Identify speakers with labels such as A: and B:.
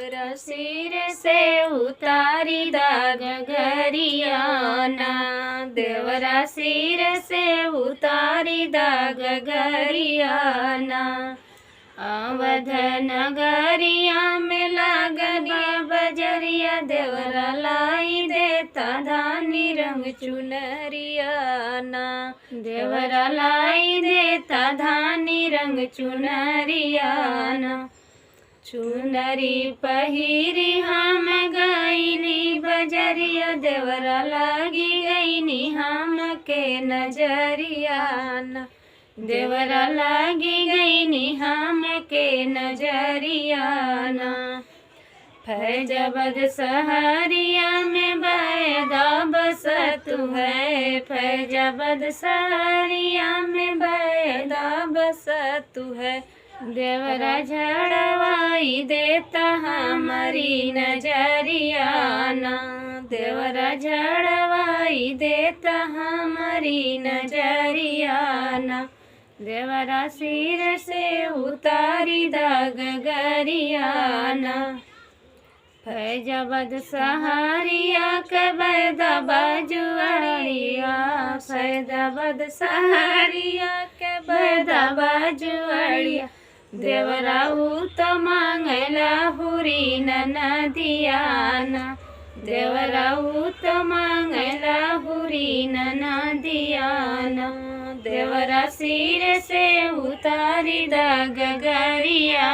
A: देवरा सिर से उतारी दाग गरियाना, देवरा सिर से उतारी दाग गरियाना। अवध नगरिया में लागलिया बजरिया, देवरा लाई देता धानी रंग चुनरियाना, देवरा लाई देता धानी रंग चुनरियाना। चुनरी पहिरी हम गईली बजरिया, देवरा लागी गईनी हम के नजरियाना, देवरा लागी गईनी हम के नजरियाना। फैजाबाद सहरिया में बैदा बसत है, फैजाबाद सहरिया में बैदा बसत है। देवरा झड़वाई देता हमारी नजरियाना, देवरा झड़वाई देता हमारी नजरियाना। देवरा सिर से उतारी दाग गरियाना। फैजाबाद सहरिया के बैदा बाजुआड़िया, फैजाबाद सहरिया के बैदा बाजुआड़िया। देवरा तो मांगला हुरी नदियाना, देवरा तो मांगला हुरी नदियाना। देवरा सिर से उतारी दाग गरिया।